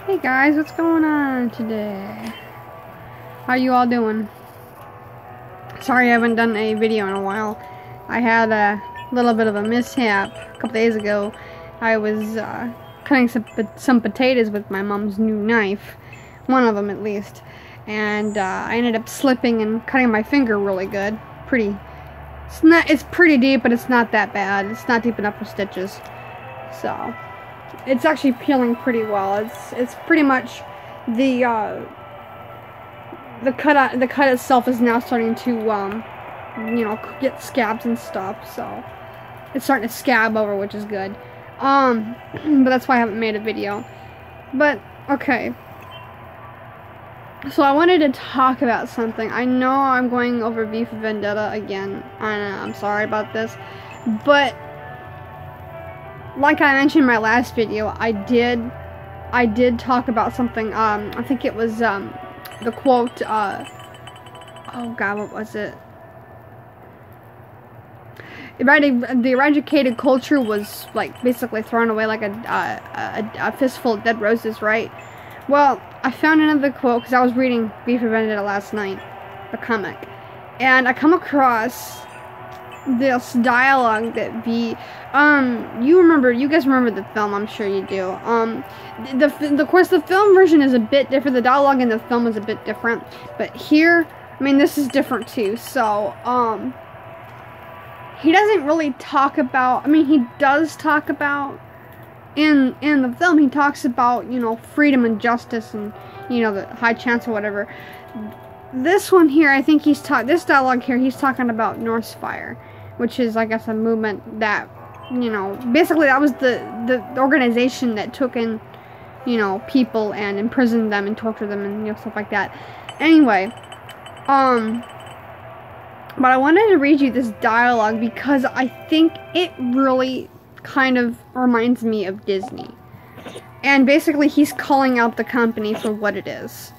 Hey guys, what's going on today? How you all doing? Sorry I haven't done a video in a while. I had a little bit of a mishap a couple days ago. I was cutting some potatoes with my mom's new knife, one of them at least, and I ended up slipping and cutting my finger really good. It's pretty deep, but it's not that bad. It's not deep enough for stitches, so it's actually peeling pretty well. It's pretty much the cut itself is now starting to you know, get scabs and stuff, so it's starting to scab over, which is good. But that's why I haven't made a video. But okay, so I wanted to talk about something. I know I'm going over V for Vendetta again. I'm sorry about this, but like I mentioned in my last video, I did talk about something. I think it was the quote. Oh God, what was it? The eradicated culture was like basically thrown away like a fistful of dead roses, right? Well, I found another quote because I was reading V for Vendetta last night, the comic, and I come across this dialogue that you guys remember the film, I'm sure you do. Of course, the film version is a bit different. The dialogue in the film is a bit different, but here, I mean, this is different too. So, he doesn't really talk about. I mean, he does talk about in the film. He talks about, you know, freedom and justice and, you know, the high chance or whatever. This one here, I think this dialogue here, he's talking about Norse Fire, which is, I guess, a movement that, you know, basically that was the organization that took in, you know, people and imprisoned them and tortured them and, you know, stuff like that. Anyway, but I wanted to read you this dialogue because I think it really kind of reminds me of Disney. And basically he's calling out the company for what it is.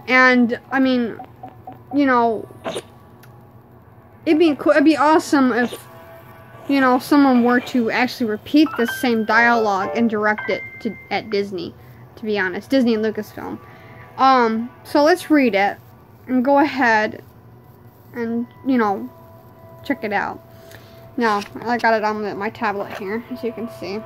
And, I mean, you know, it'd be awesome if, you know, someone were to actually repeat this same dialogue and direct it at Disney, to be honest. Disney and Lucasfilm. So let's read it and go ahead and, you know, check it out. Now, I got it on my tablet here, as you can see.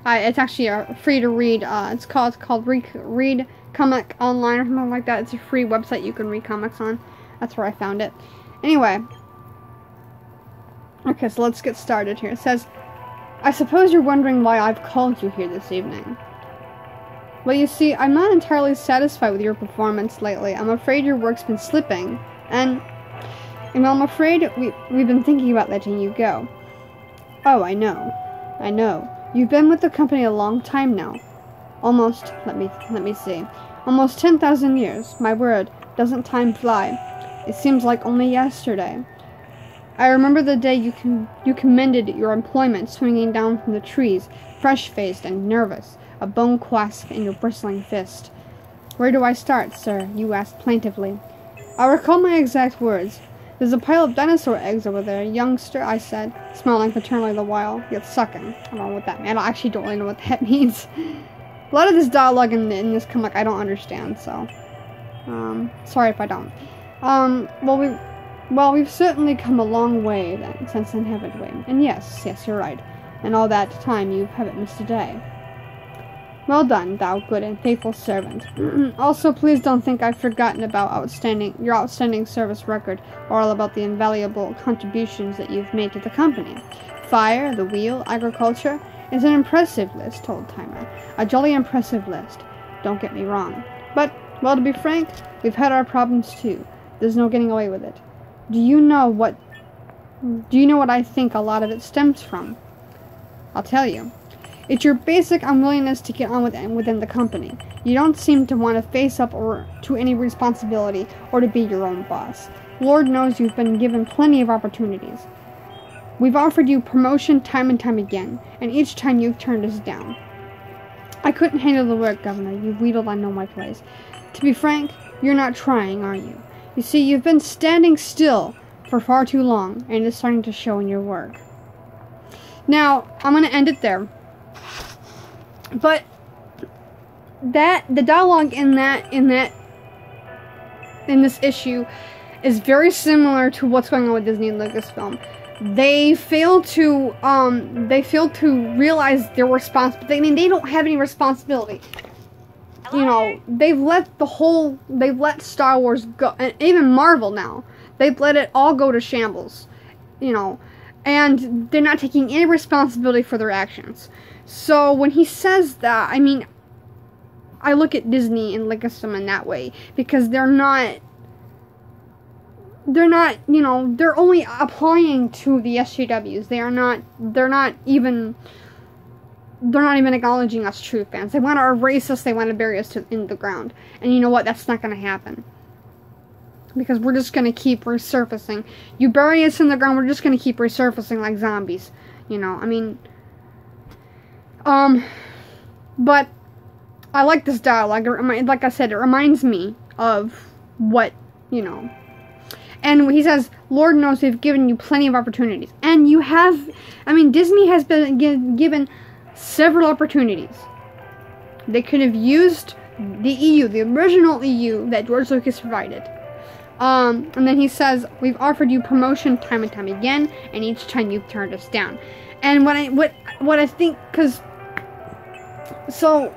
It's actually free to read. It's called Read Comic Online or something like that. It's a free website you can read comics on. That's where I found it. Anyway. Okay, so let's get started here. It says, I suppose you're wondering why I've called you here this evening. Well, you see, I'm not entirely satisfied with your performance lately. I'm afraid your work's been slipping. And well, I'm afraid we've been thinking about letting you go. Oh, I know. You've been with the company a long time now. Almost, let me see. Almost 10,000 years. My word, doesn't time fly? It seems like only yesterday. I remember the day you commended your employment swinging down from the trees, fresh-faced and nervous, a bone clasp in your bristling fist. Where do I start, sir? You asked plaintively. I recall my exact words. There's a pile of dinosaur eggs over there, youngster, I said, smiling paternally the while, yet sucking. I don't know what that means. I actually don't really know what that means. A lot of this dialogue in this comic I don't understand, so sorry if I don't. Well, we've certainly come a long way then, since inhabiting. And yes, you're right. And all that time you haven't missed a day. Well done, thou good and faithful servant. Also, please don't think I've forgotten about your outstanding service record, or all about the invaluable contributions that you've made to the company. Fire, the wheel, agriculture. It's an impressive list, old timer. A jolly impressive list. Don't get me wrong. But, well, to be frank, we've had our problems too. There's no getting away with it. Do you know what I think a lot of it stems from? I'll tell you. It's your basic unwillingness to get on within the company. You don't seem to want to face up to any responsibility or to be your own boss. Lord knows you've been given plenty of opportunities. We've offered you promotion time and time again, and each time you've turned us down. I couldn't handle the work, Governor. You've wheedled on my place. To be frank, you're not trying, are you? You see, you've been standing still for far too long, and it's starting to show in your work. Now, I'm going to end it there. But the dialogue in this issue is very similar to what's going on with Disney and Lucasfilm. They fail to realize their responsibility. I mean, they don't have any responsibility. You know, they've let Star Wars go, and even Marvel now. They've let it all go to shambles. You know, and they're not taking any responsibility for their actions. So when he says that, I mean, I look at Disney and Lucasfilm in that way, because they're not, you know, they're only applying to the SJWs. They're not even acknowledging us true fans. They want to erase us. They want to bury us in the ground. And you know what? That's not going to happen. Because we're just going to keep resurfacing. You bury us in the ground, we're just going to keep resurfacing like zombies. You know, I mean, but I like this dialogue. Like I said, it reminds me of what, you know. And he says, Lord knows we've given you plenty of opportunities. And you have, I mean, Disney has been given several opportunities. They could have used the EU, the original EU that George Lucas provided. And then he says, we've offered you promotion time and time again, and each time you've turned us down. And what I think, because, so,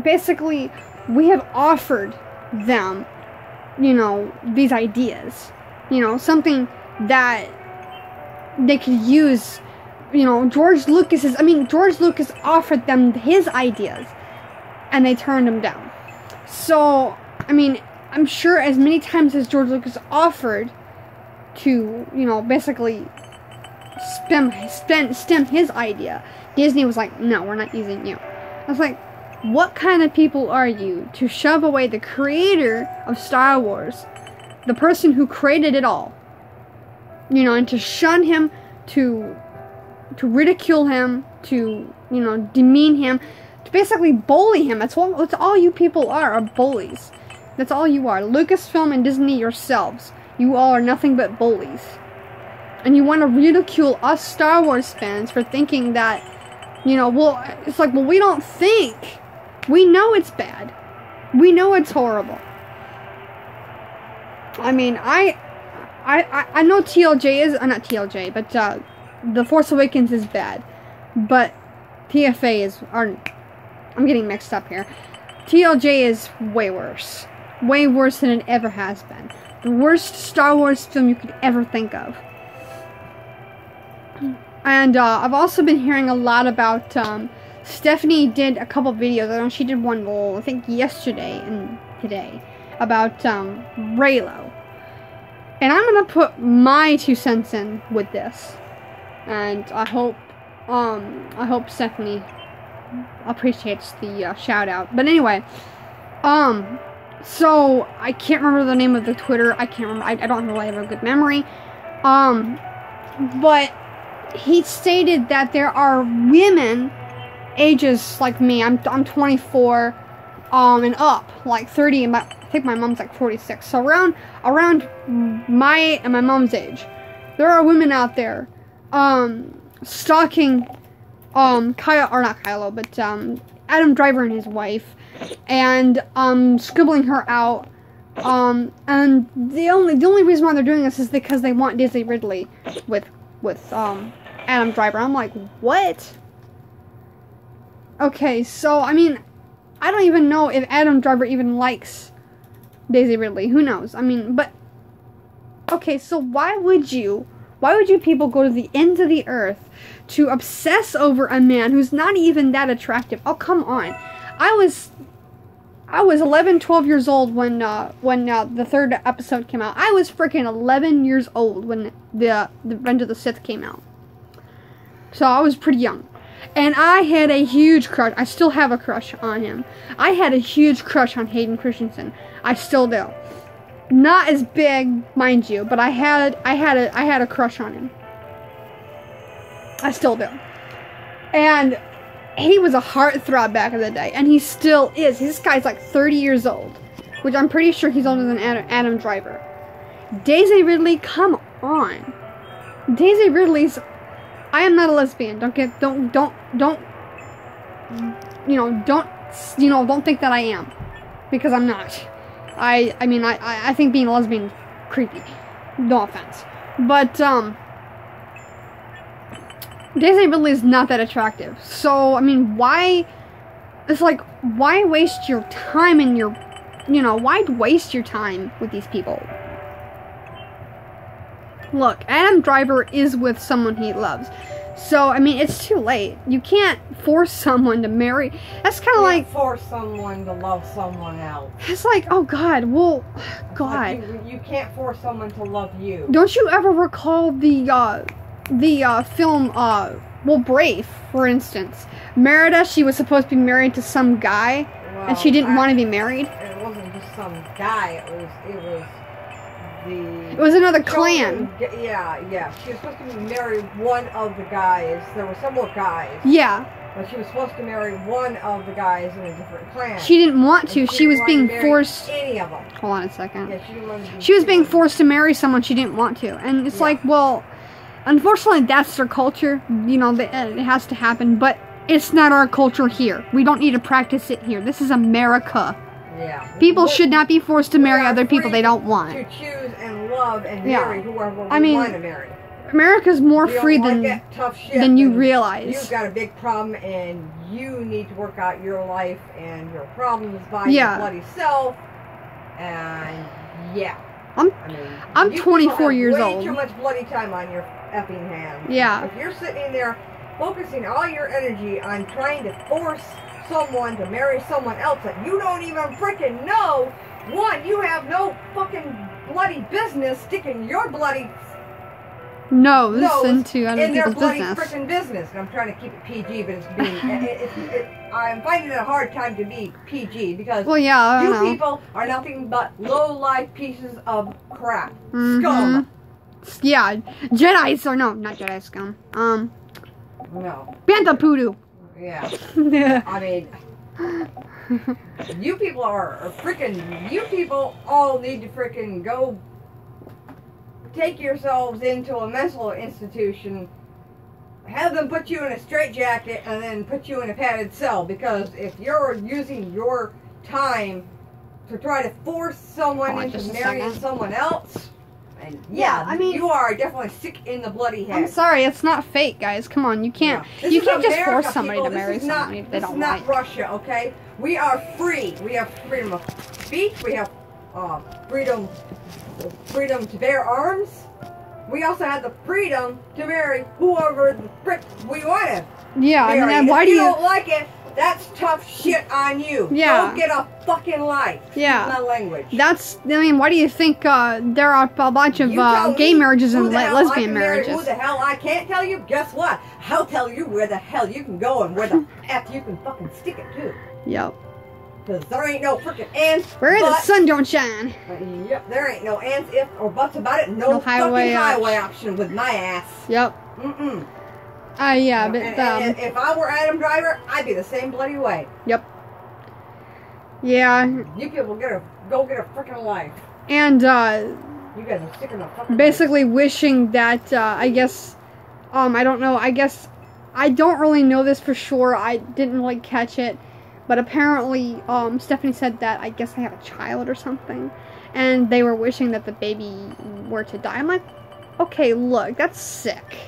basically, we have offered them, you know, these ideas, you know, something that they could use, you know. George Lucas offered them his ideas, and they turned them down. So, I mean, I'm sure as many times as George Lucas offered to, you know, basically stem his idea, Disney was like, no, we're not using you. I was like, what kind of people are you to shove away the creator of Star Wars, the person who created it all, you know, and to shun him, to ridicule him, to, you know, demean him, to basically bully him. That's all you people are bullies. That's all you are. Lucasfilm and Disney yourselves, you all are nothing but bullies. And you want to ridicule us Star Wars fans for thinking that, you know, well, it's like, well, we don't think. We know it's bad. We know it's horrible. I mean, I know TLJ is, not TLJ, but The Force Awakens is bad. But TFA I'm getting mixed up here. TLJ is way worse. Way worse than it ever has been. The worst Star Wars film you could ever think of. And I've also been hearing a lot about, Stephanie did a couple videos. I know she did one, I think yesterday and today, about Raylo. And I'm gonna put my 2 cents in with this. And I hope Stephanie appreciates the shout out. But anyway, so I can't remember the name of the Twitter. I can't remember. I don't really have a good memory. But he stated that there are women ages like me. I'm 24 and up, like 30, and I think my mom's like 46. So around my mom's age, there are women out there stalking not Kylo, but Adam Driver and his wife, and scribbling her out. And the only reason why they're doing this is because they want Daisy Ridley with Adam Driver. I'm like, what? Okay, so I mean, I don't even know if Adam Driver even likes Daisy Ridley. Who knows? I mean, but okay, so why would you people go to the ends of the earth to obsess over a man who's not even that attractive? Oh, come on. I was 11, 12 years old when the 3rd episode came out. I was freaking 11 years old when the Revenge of the Sith came out. So I was pretty young. And I had a huge crush. I still have a crush on him. I had a huge crush on Hayden Christensen. I still do. Not as big, mind you, but I had a crush on him. I still do. And he was a heartthrob back in the day, and he still is. This guy's like 30 years old, which I'm pretty sure he's older than Adam Driver. Daisy Ridley, come on. Daisy Ridley's. I am not a lesbian. Don't you know, don't think that I am. Because I'm not. I mean, I think being a lesbian is creepy. No offense. But, Disney really is not that attractive. So, I mean, why... It's like, why waste your time and your... You know, why waste your time with these people? Look, Adam Driver is with someone he loves. So, I mean, it's too late. You can't force someone to marry. That's kind of like... force someone to love someone else. It's like, oh, God. Well, God. Like you can't force someone to love you. Don't you ever recall the film, well, Brave, for instance. Merida, she was supposed to be married to some guy, well, and she didn't want to be married. It wasn't just some guy. It was another clan. Yeah. She was supposed to marry one of the guys. There were several guys. Yeah. But she was supposed to marry one of the guys in a different clan. She didn't want to. She was being forced. Any of them. Hold on a second. Yeah, she was being forced to marry someone she didn't want to. And it's like, well, unfortunately, that's their culture. You know, it has to happen. But it's not our culture here. We don't need to practice it here. This is America. Yeah. People should not be forced to marry other people they don't want. To choose and love and marry whoever we want to marry. America's more free than you realize. You've got a big problem and you need to work out your life and your problems by your bloody self. And I'm 24 years old. Way too much bloody time on your effing hands. Yeah. If you're sitting there focusing all your energy on trying to force someone to marry someone else that you don't even freaking know, one, you have no fucking bloody business sticking your bloody nose into other in their people's bloody business. Freaking business. And I'm trying to keep it PG, but it's being I'm finding it a hard time to be PG because you people are nothing but low-life pieces of crap. Scum. Yeah, Jedi's or no, not Jedi scum. No. Banta poodoo. Yeah. I mean, you people are freaking. You people all need to freaking go take yourselves into a mental institution, have them put you in a straitjacket, and then put you in a padded cell. Because if you're using your time to try to force someone into marrying someone else, and I mean, you are definitely sick in the bloody head. I'm sorry, it's not fake, guys. Come on, you can't. You can't just force somebody to marry somebody they don't like. This is not Russia, okay? We are free. We have freedom of speech. We have freedom to bear arms. We also have the freedom to marry whoever the frick we want to. Yeah, marry. I mean, why if do you don't like it? That's tough shit on you. Yeah. Don't get a fucking life. Yeah. My language. That's, I mean, why do you think there are a bunch of gay marriages and lesbian marriages? Who the hell I can't tell you? Guess what? I'll tell you where the hell you can go and where the F you can fucking stick it to. Yep. Because there ain't no freaking ants. Where the sun don't shine. Yep, there ain't no ants, ifs, or buts about it. No fucking highway option with my ass. Yep. Yeah, but and if I were Adam Driver, I'd be the same bloody way. Yep. Yeah. You people go get a freaking life. And you guys are sick in the fucking basically wishing that I guess I don't know. I guess I don't really know this for sure. I didn't like catch it, but apparently Stephanie said that I guess I have a child or something, and they were wishing that the baby were to die. I'm like, okay, look, that's sick.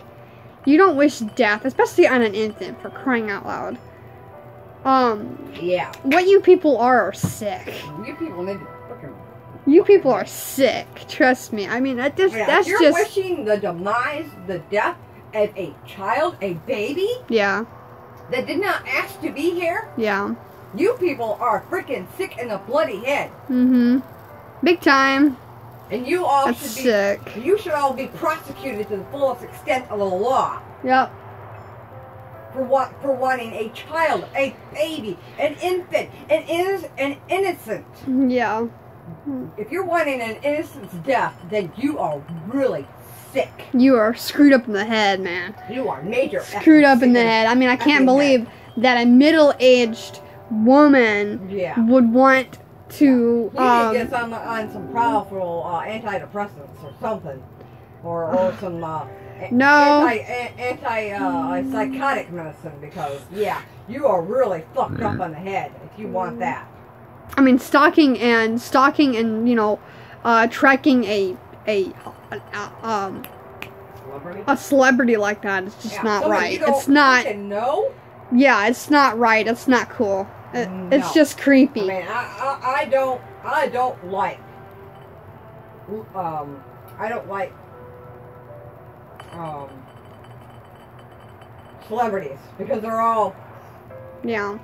You don't wish death, especially on an infant, for crying out loud. Yeah. What you people are sick. You people need to fucking... You people are sick. Trust me. I mean, that's if you're just... wishing the demise, the death of a child, a baby... Yeah. That did not ask to be here... Yeah. You people are freaking sick in the bloody head. Big time. And you all That's sick. You should all be prosecuted to the fullest extent of the law. Yep. For wanting a child, a baby, an infant, an innocent. Yeah. If you're wanting an innocent's death, then you are really sick. You are screwed up in the head, man. You are major screwed up in the head. I mean, I can't believe that a middle-aged woman would want to... You need to get on some powerful antidepressants or something. or some no psychotic medicine, because yeah, you are really fucked up on the head if you want that. I mean, stalking and you know, tracking a celebrity like that is just not right. It's not. No. Yeah, it's not right. It's not cool. No. It's just creepy. I mean, I don't like celebrities, because they're all, yeah.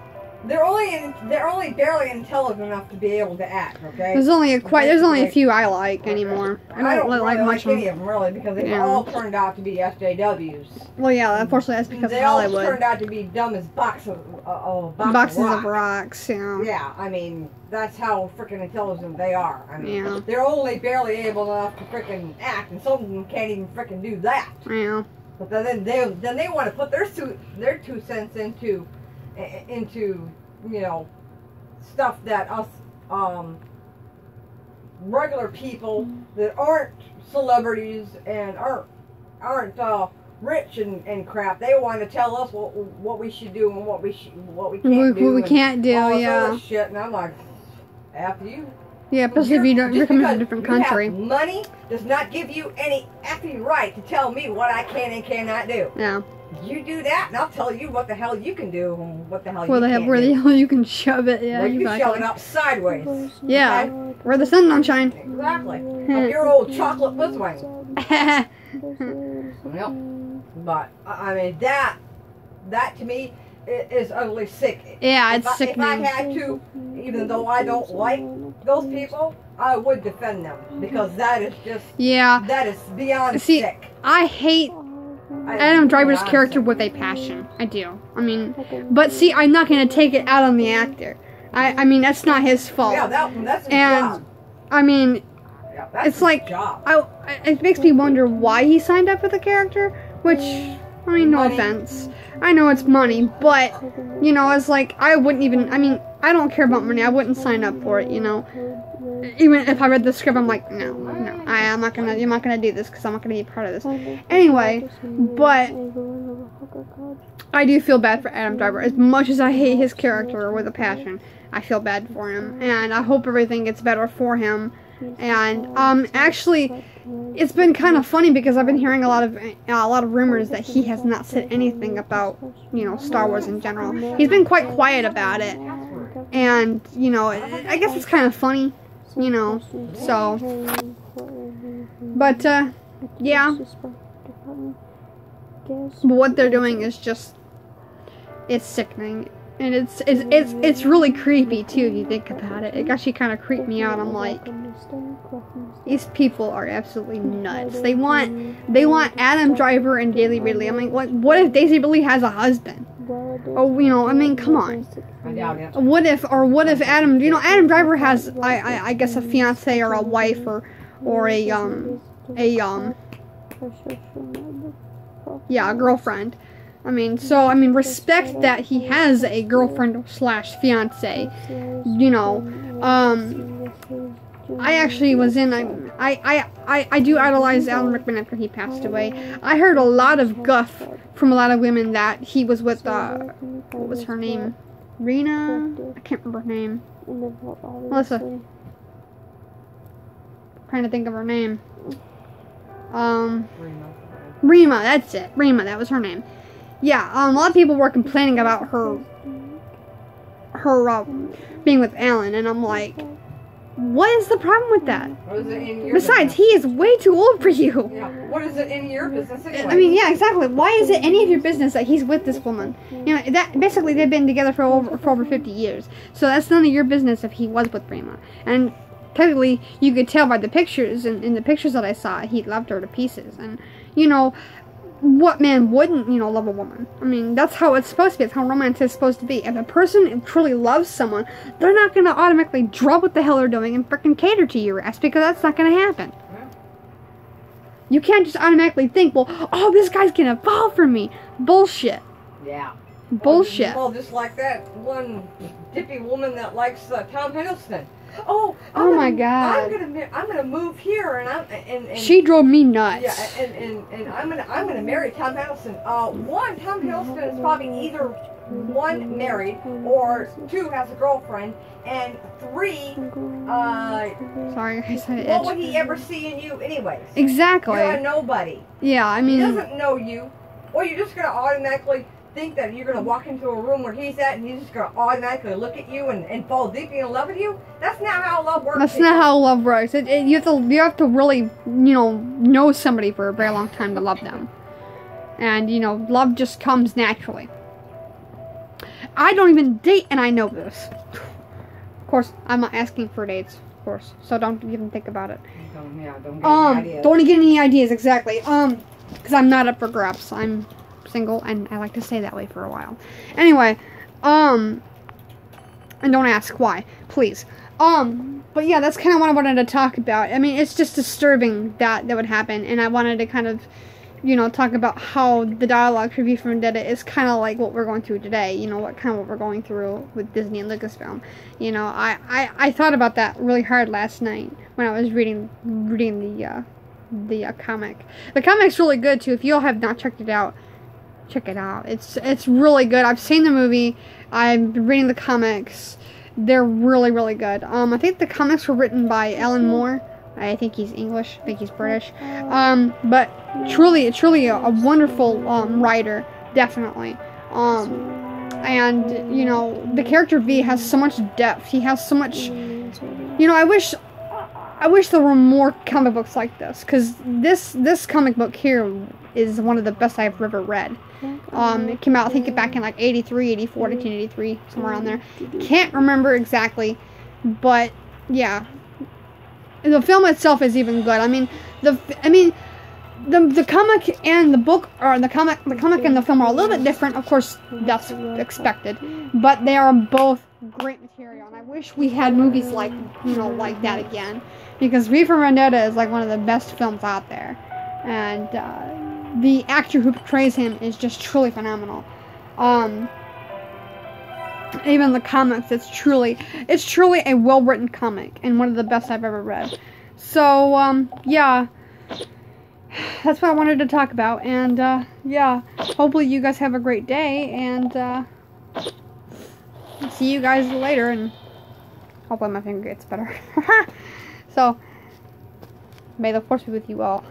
they're only barely intelligent enough to be able to act. Okay. There's only a few I like anymore. I don't really like much any of them really, because they all turned out to be SJWs. Well, yeah, unfortunately that's because they of Hollywood. all turned out to be dumb as boxes of rocks. Yeah. Yeah, I mean, that's how freaking intelligent they are. I mean, Yeah. they're only barely able enough to freaking act, and some of them can't even freaking do that. Yeah. But then they want to put their 2 cents into you know, stuff that us regular people that aren't celebrities and aren't rich and crap. They want to tell us what we should do and what we can't do. What we can't do, all this yeah. other shit, and I'm like, after you. Yeah, especially if you're coming from a different country. Money does not give you any effing right to tell me what I can and cannot do. Yeah. You do that, and I'll tell you what the hell you can do and what the hell Where you can't where do. the hell you can shove it, yeah. Where you exactly. shove it up sideways. Yeah, Okay? where the sun don't shine. Exactly. Like your old chocolate Whizwing. Yep. But, I mean, that to me is utterly sick. Yeah, it's If sickening. I had to, even though I don't like those people, I would defend them, because that is just, that is beyond sick. I hate Adam Driver's character with a passion. I do. I mean, but see, I'm not going to take it out on the actor. I mean, that's not his fault. Yeah, that's his and, job. I mean, Yeah, that's it's like, job. it makes me wonder why he signed up for the character, which, I mean, no offense. I know it's money, but, you know, it's like, I wouldn't even, I mean, I don't care about money. I wouldn't sign up for it, you know. Even if I read the script, I'm like, no, I'm not gonna do this, because I'm not gonna be part of this. Anyway, but I do feel bad for Adam Driver. As much as I hate his character with a passion, I feel bad for him, and I hope everything gets better for him. And actually, it's been kind of funny, because I've been hearing a lot of rumors that he has not said anything about, you know, Star Wars in general. He's been quite quiet about it, and you know, I guess it's kind of funny, you know. So, but yeah. But what they're doing is just, it's sickening. And it's really creepy too if you think about it. It actually kind of creeped me out. I'm like, these people are absolutely nuts. They want Adam Driver and Daisy Ridley. I mean, what if Daisy Ridley has a husband? Oh, you know, I mean, come on. I doubt it. What if Adam, you know, Adam Driver has I guess a fiance or a wife or a girlfriend. I mean, respect that he has a girlfriend / fiance. You know, I actually was in, I do idolize Alan Rickman after he passed away. I heard a lot of guff from a lot of women that he was with, what was her name? Rena? I can't remember her name. Melissa. Trying to think of her name. Rima, that's it. Rima, that was her name. Yeah, a lot of people were complaining about her being with Alan, and I'm like, what is the problem with that? What is it in your Besides, business? he is way too old for you. Yeah, what is it in your business anyway? I mean, yeah, exactly. Why is it any of your business that he's with this woman? You know, that basically they've been together for over 50 years. So that's none of your business if he was with Rima. And technically, you could tell by the pictures, and in the pictures that I saw, he loved her to pieces. And, you know, what man wouldn't, you know, love a woman? I mean, that's how it's supposed to be. It's how romance is supposed to be. If a person truly loves someone, they're not going to automatically drop what the hell they're doing and frickin' cater to your ass, because that's not going to happen. Yeah. You can't just automatically think, well, oh, this guy's going to fall for me. Bullshit. Yeah. Bullshit. Well, just like that one dippy woman that likes Tom Hiddleston. Oh my God. I'm gonna move here, and she drove me nuts. Yeah, and I'm gonna marry Tom Hiddleston. Tom Hiddleston is probably either one married or two has a girlfriend, and three, sorry, I said it. What would he ever see in you, anyways? Exactly. You're a nobody. Yeah, I mean, he doesn't know you, or you're just gonna automatically think that you're gonna walk into a room where he's at, and he's just gonna automatically look at you and fall deeply in love with you. That's not how love works. That's not how love works. You have to really, know somebody for a very long time to love them, and love just comes naturally. I don't even date, and I know this. Of course, I'm not asking for dates, of course, so don't even think about it. Don't get any ideas. Don't get any ideas, exactly. Because I'm not up for grabs. I'm single, and I like to stay that way for a while. Anyway, and don't ask why, please. But yeah, that's kind of what I wanted to talk about. I mean, it's just disturbing that would happen, and I wanted to kind of, talk about how the dialogue review for Vendetta is kind of like what we're going through today. What we're going through with Disney and Lucasfilm. I thought about that really hard last night when I was reading the comic. The comic's really good too. If you all have not checked it out, check it out. It's really good. I've seen the movie. I've been reading the comics. They're really, really good. I think the comics were written by Alan Moore. I think he's English. I think he's British. But truly a wonderful writer, definitely. And the character V has so much depth. He has so much. I wish there were more comic books like this, because this comic book here is one of the best I've ever read. It came out, I think, back in like 83, 84, 1983, somewhere around there. Can't remember exactly, but yeah. The film itself is even good. I mean, the comic and the book, or the comic and the film are a little bit different. Of course, that's expected, but they are both great material. And I wish we had movies like that again, because V for Vendetta is like one of the best films out there, and the actor who portrays him is just truly phenomenal. Even the comics, it's truly a well-written comic, and one of the best I've ever read. So, yeah, that's what I wanted to talk about, and, yeah, hopefully you guys have a great day, and, see you guys later, and hopefully my finger gets better. So, may the force be with you all.